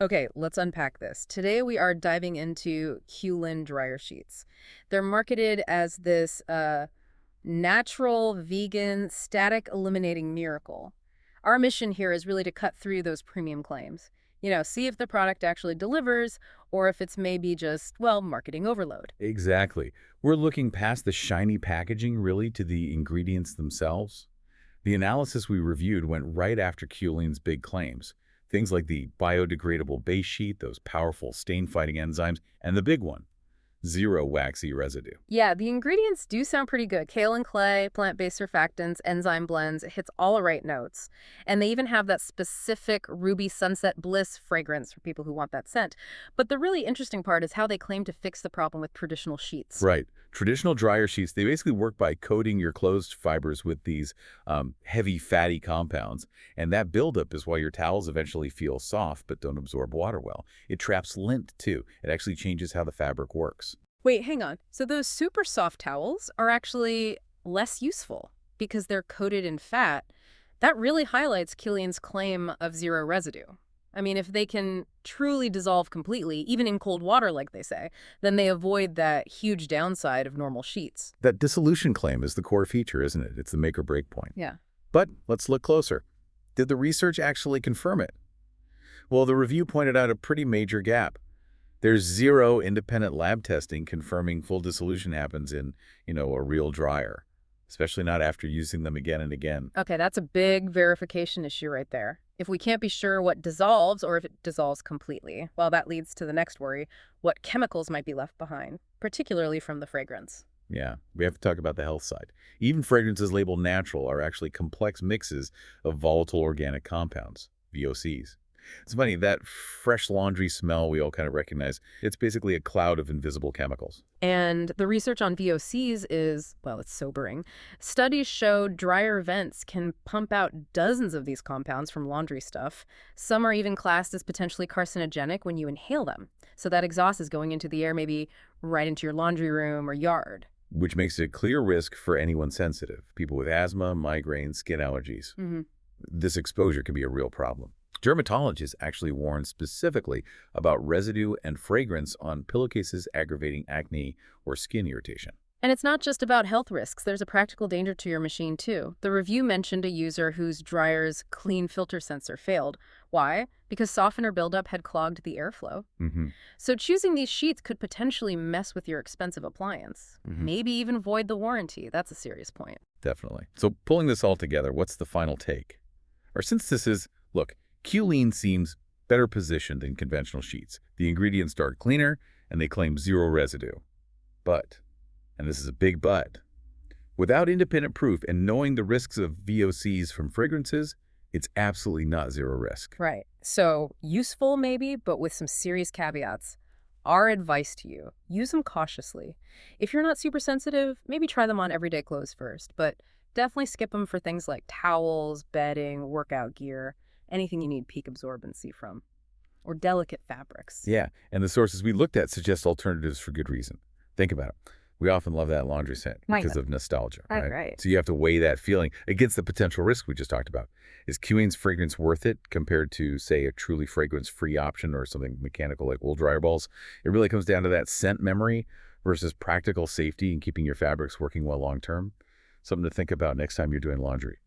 Okay, let's unpack this. Today we are diving into QLEAN Dryer Sheets. They're marketed as this natural, vegan, static eliminating miracle. Our mission here is really to cut through those premium claims. See if the product actually delivers or if it's maybe just, well, marketing overload. Exactly. We're looking past the shiny packaging, really, to the ingredients themselves. The analysis we reviewed went right after QLEAN's big claims. Things like the biodegradable base sheet, those powerful stain-fighting enzymes, and the big one, zero waxy residue. Yeah, the ingredients do sound pretty good. Kale and clay, plant-based surfactants, enzyme blends, it hits all the right notes. And they even have that specific Ruby Sunset Bliss fragrance for people who want that scent. But the really interesting part is how they claim to fix the problem with traditional sheets. Right. Traditional dryer sheets, they basically work by coating your clothes fibers with these heavy, fatty compounds. And that buildup is why your towels eventually feel soft but don't absorb water well. It traps lint, too. It actually changes how the fabric works. Wait, hang on. So those super soft towels are actually less useful because they're coated in fat. That really highlights Killian's claim of zero residue. I mean, if they can truly dissolve completely, even in cold water, like they say, then they avoid that huge downside of normal sheets. That dissolution claim is the core feature, isn't it? It's the make or break point. Yeah. But let's look closer. Did the research actually confirm it? Well, the review pointed out a pretty major gap. There's zero independent lab testing confirming full dissolution happens in, a real dryer, especially not after using them again and again. Okay, that's a big verification issue right there. If we can't be sure what dissolves or if it dissolves completely, well, that leads to the next worry, what chemicals might be left behind, particularly from the fragrance. Yeah, we have to talk about the health side. Even fragrances labeled natural are actually complex mixes of volatile organic compounds, VOCs. It's funny, that fresh laundry smell we all kind of recognize, it's basically a cloud of invisible chemicals. And the research on VOCs is, well, it's sobering. Studies show dryer vents can pump out dozens of these compounds from laundry stuff. Some are even classed as potentially carcinogenic when you inhale them. So that exhaust is going into the air, maybe right into your laundry room or yard. Which makes it a clear risk for anyone sensitive, people with asthma, migraines, skin allergies. This exposure can be a real problem. Dermatologists actually warn specifically about residue and fragrance on pillowcases aggravating acne or skin irritation. And it's not just about health risks. There's a practical danger to your machine, too. The review mentioned a user whose dryer's clean filter sensor failed. Why? Because softener buildup had clogged the airflow. So choosing these sheets could potentially mess with your expensive appliance. Maybe even void the warranty. That's a serious point. Definitely. So pulling this all together, what's the final take? Or since this is, look, QLEAN seems better positioned than conventional sheets. The ingredients are cleaner, and they claim zero residue. But, and this is a big but, without independent proof and knowing the risks of VOCs from fragrances, it's absolutely not zero risk. Right. So useful maybe, but with some serious caveats. Our advice to you, use them cautiously. If you're not super sensitive, maybe try them on everyday clothes first, but definitely skip them for things like towels, bedding, workout gear, anything you need peak absorbency from, or delicate fabrics. Yeah, and the sources we looked at suggest alternatives for good reason. Think about it. We often love that laundry scent because of nostalgia, right? Right. So you have to weigh that feeling against the potential risk we just talked about. Is QLEAN's fragrance worth it compared to, say, a truly fragrance-free option or something mechanical like wool dryer balls? It really comes down to that scent memory versus practical safety and keeping your fabrics working well long-term. Something to think about next time you're doing laundry.